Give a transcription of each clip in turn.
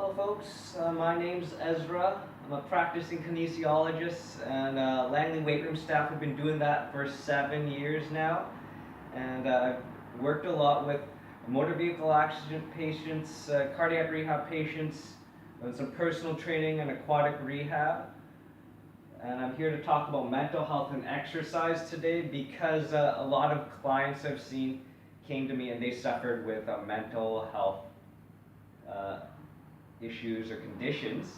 Hello folks, my name's Ezra. I'm a practicing kinesiologist and Langley weight room staff. Have been doing that for 7 years now, and I've worked a lot with motor vehicle accident patients, cardiac rehab patients, and some personal training and aquatic rehab. And I'm here to talk about mental health and exercise today because a lot of clients I've seen came to me and they suffered with mental health uh, issues or conditions.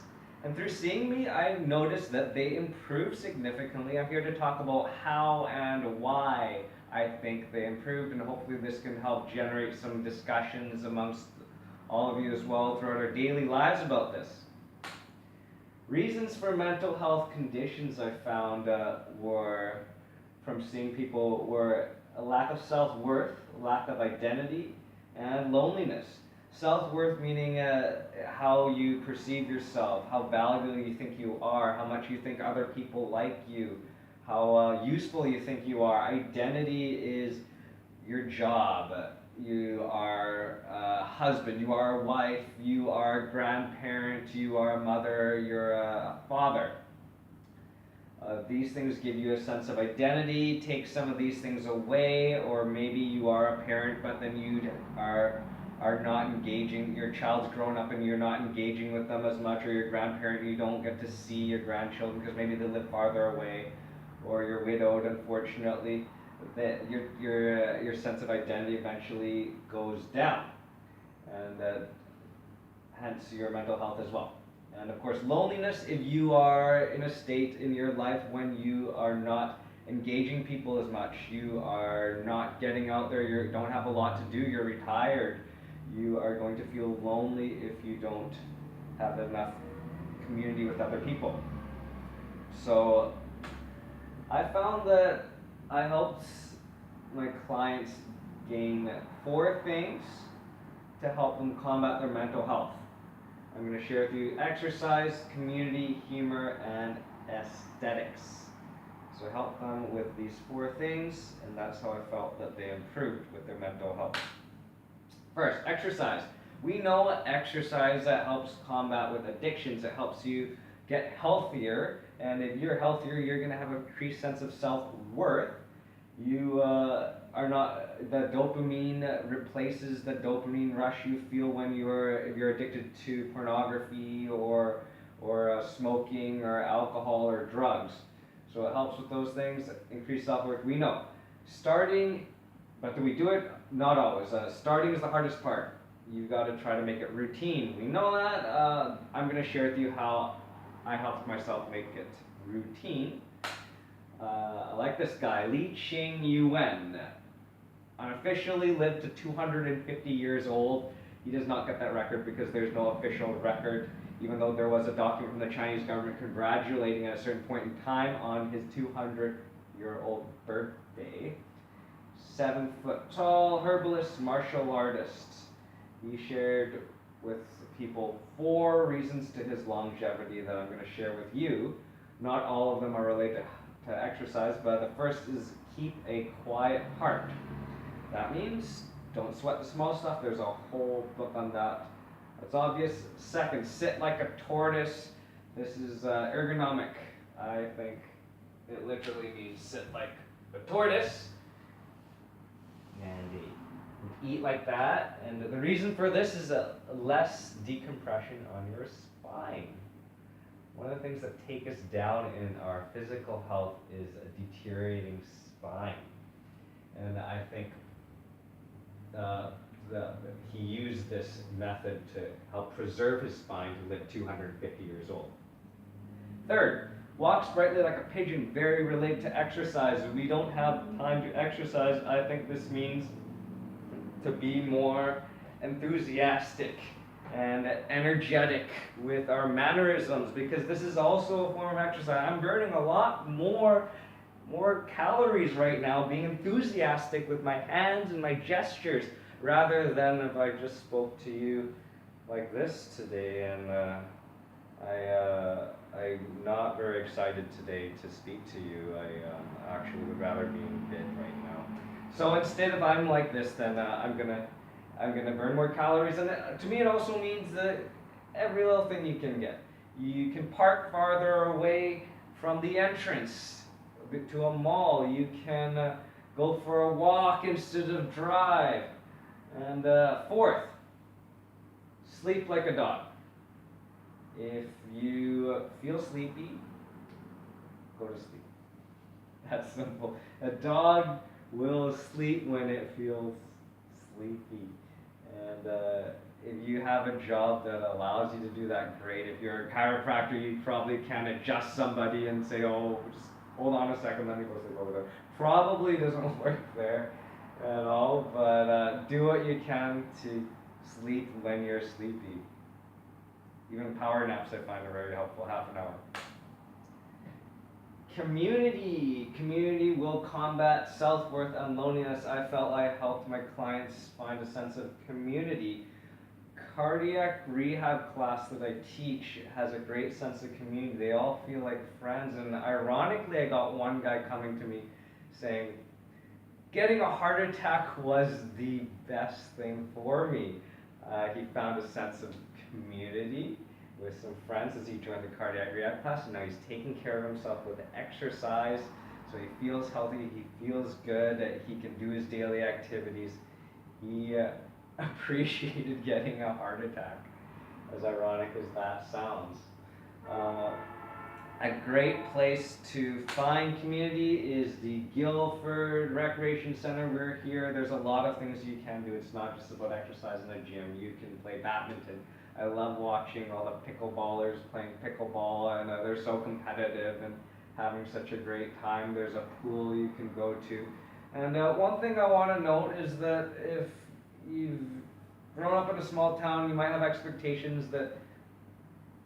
And through seeing me, I've noticed that they improved significantly. I'm here to talk about how and why I think they improved, and hopefully this can help generate some discussions amongst all of you as well throughout our daily lives about this. Reasons for mental health conditions I found were, from seeing people, were a lack of self-worth, lack of identity, and loneliness. Self-worth meaning how you perceive yourself, how valuable you think you are, how much you think other people like you, how useful you think you are. Identity is your job. You are a husband, you are a wife, you are a grandparent, you are a mother, you're a father. These things give you a sense of identity. Take some of these things away, or maybe you are a parent but then you are not engaging, your child's grown up and you're not engaging with them as much, or your grandparent, you don't get to see your grandchildren because maybe they live farther away, or you're widowed, unfortunately. That your sense of identity eventually goes down, and hence your mental health as well. And of course, loneliness, if you are in a state in your life when you are not engaging people as much, you are not getting out there, you don't have a lot to do, you're retired, you are going to feel lonely if you don't have enough community with other people. So I found that I helped my clients gain 4 things to help them combat their mental health. I'm going to share with you exercise, community, humor, and aesthetics. So I helped them with these 4 things, and that's how I felt that they improved with their mental health. First, exercise. We know exercise that helps combat with addictions. It helps you get healthier, and if you're healthier, you're going to have an increased sense of self-worth. You are not, the dopamine replaces the dopamine rush you feel when if you're addicted to pornography or smoking or alcohol or drugs. So it helps with those things, increase self-worth. We know. Starting, but do we do it? Not always. Starting is the hardest part. You've got to try to make it routine. We know that. I'm going to share with you how I helped myself make it routine. I like this guy, Li Ching Yuan. Unofficially lived to 250 years old. He does not get that record because there's no official record, even though there was a document from the Chinese government congratulating at a certain point in time on his 200-year-old birthday. 7 foot tall, herbalist, martial artist. He shared with people 4 reasons to his longevity that I'm going to share with you. Not all of them are related to exercise, but the first is keep a quiet heart. That means don't sweat the small stuff. There's a whole book on that. That's obvious. Second, sit like a tortoise. This is ergonomic. I think it literally means sit like a tortoise and eat like that. And the reason for this is a less decompression on your spine. One of the things that take us down in our physical health is a deteriorating spine. And I think he used this method to help preserve his spine to live 250 years old. Third, walk sprightly like a pigeon, very related to exercise. If we don't have time to exercise, I think this means to be more enthusiastic and energetic with our mannerisms, because this is also a form of exercise. I'm burning a lot more calories right now being enthusiastic with my hands and my gestures, rather than if I just spoke to you like this today. And I'm not very excited today to speak to you. I actually would rather be in bed right now. So instead, if I'm like this, then I'm gonna burn more calories. And to me, it also means that every little thing you can get. You can park farther away from the entrance to a mall. You can go for a walk instead of drive. And fourth, sleep like a dog. If you feel sleepy, go to sleep. That's simple. A dog will sleep when it feels sleepy. And if you have a job that allows you to do that, great. If you're a chiropractor, you probably can adjust somebody and say, oh, just hold on a second, let me go sleep over there. Probably doesn't work there at all, but do what you can to sleep when you're sleepy. Even power naps I find are very helpful, half an hour. Community will combat self-worth and loneliness. I felt I helped my clients find a sense of community. Cardiac rehab class that I teach has a great sense of community. They all feel like friends, and ironically I got one guy coming to me saying, getting a heart attack was the best thing for me. He found a sense of community with some friends as he joined the cardiac rehab class, and now he's taking care of himself with exercise, so he feels healthy, he feels good, he can do his daily activities. He appreciated getting a heart attack, as ironic as that sounds. A great place to find community is the Guildford Recreation Center. We're here. There's a lot of things you can do. It's not just about exercise in a gym. You can play badminton. I love watching all the pickleballers playing pickleball, and they're so competitive and having such a great time. There's a pool you can go to. And one thing I want to note is that if you've grown up in a small town, you might have expectations that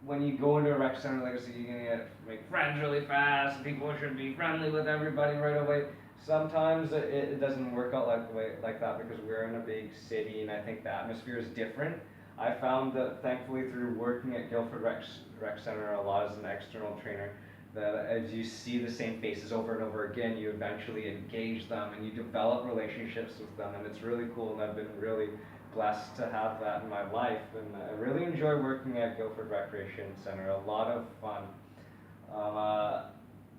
when you go into a rec center, like I said, you're gonna make friends really fast, and people should be friendly with everybody right away. Sometimes it doesn't work out like that because we're in a big city, and I think the atmosphere is different. I found that thankfully through working at Guildford Rec Center a lot as an external trainer, that as you see the same faces over and over again, you eventually engage them and you develop relationships with them, and it's really cool, and I've been really blessed to have that in my life, and I really enjoy working at Guildford Recreation Center. A lot of fun.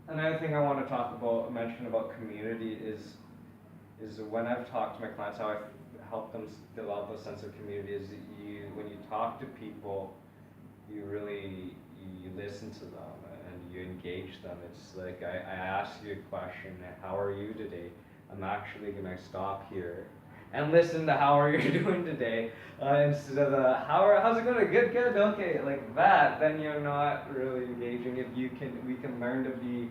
Another thing I want to mention about community is when I've talked to my clients, how I've helped them develop a sense of community is when you talk to people, you listen to them and you engage them. It's like I ask you a question, how are you today? I'm actually going to stop here and listen to how are you doing today, instead of how's it going? Good, okay, like that. Then you're not really engaging. If we can learn to be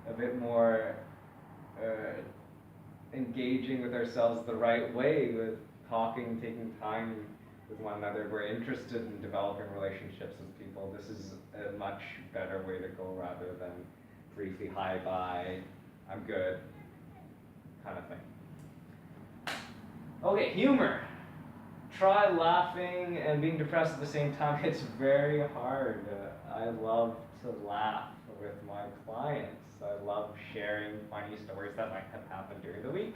a bit more engaging with ourselves the right way, with talking, taking time with one another. We're interested in developing relationships with people. This is a much better way to go rather than briefly hi, bye, I'm good, kind of thing. Okay, humor. Try laughing and being depressed at the same time. It's very hard. I love to laugh with my clients. I love sharing funny stories that might have happened during the week,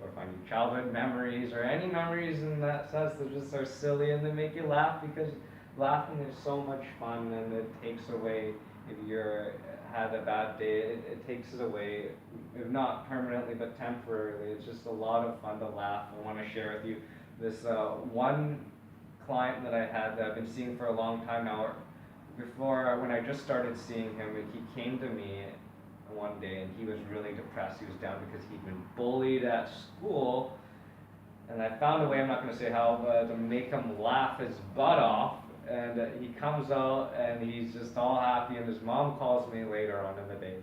or finding childhood memories, or any memories in that sense that just are silly and they make you laugh, because laughing is so much fun, and it takes away, if you're had a bad day, it takes it away, if not permanently, but temporarily. It's just a lot of fun to laugh. I want to share with you this one client that I had that I've been seeing for a long time now. Before, when I just started seeing him, he came to me one day and he was really depressed. He was down because he'd been bullied at school, and I found a way, I'm not going to say how, but to make him laugh his butt off. And he comes out and he's just all happy, and his mom calls me later on in the day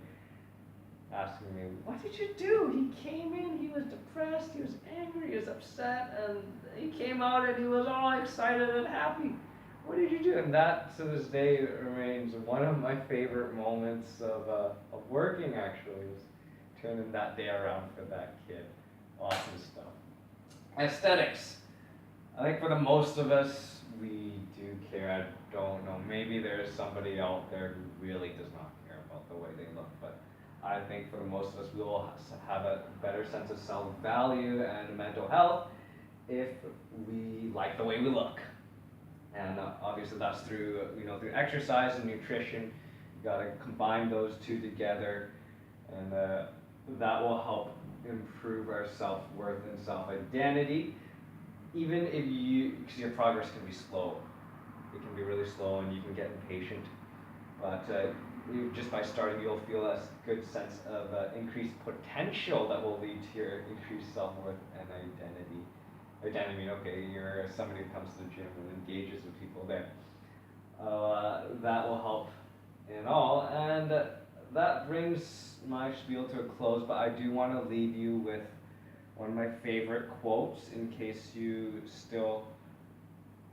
asking me, what did you do? He came in, he was depressed, he was angry, he was upset, and he came out and he was all excited and happy. What did you do? And that to this day remains one of my favorite moments of working, actually, is turning that day around for that kid. Awesome stuff. Aesthetics. I think for the most of us, we do care. I don't know, maybe there's somebody out there who really does not care about the way they look, but I think for the most of us, we will have a better sense of self-value and mental health if we like the way we look. And obviously that's through, through exercise and nutrition. You gotta combine those two together, and that will help improve our self-worth and self-identity. Even if because your progress can be slow. It can be really slow and you can get impatient. But just by starting, you'll feel a good sense of increased potential that will lead to your increased self-worth and identity. Identity, okay, you're somebody who comes to the gym and engages with people there. That will help in all. And that brings my spiel to a close, but I do want to leave you with one of my favorite quotes in case you still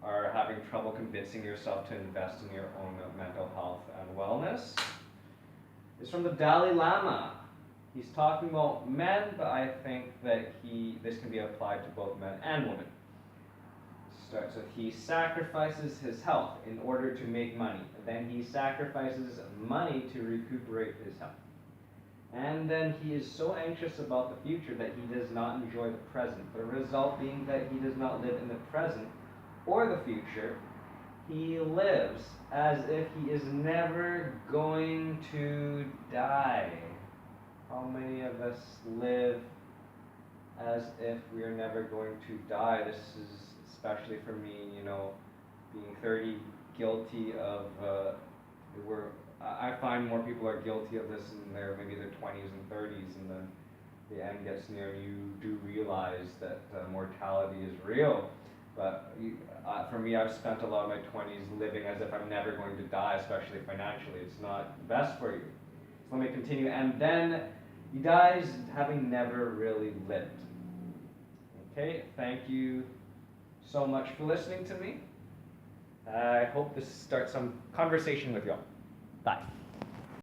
are having trouble convincing yourself to invest in your own mental health and wellness. It's from the Dalai Lama. He's talking about men, but I think that this can be applied to both men and women. It starts with, he sacrifices his health in order to make money. Then he sacrifices money to recuperate his health. And then he is so anxious about the future that he does not enjoy the present. The result being that he does not live in the present or the future. He lives as if he is never going to die. How many of us live as if we are never going to die? This is especially for me, being 30, guilty of, I find more people are guilty of this in maybe their 20s and 30s, and then the end gets near and you do realize that mortality is real. But for me, I've spent a lot of my 20s living as if I'm never going to die, especially financially. It's not best for you. So let me continue. And then he dies having never really lived. Okay, thank you so much for listening to me. I hope this starts some conversation with y'all. Bye.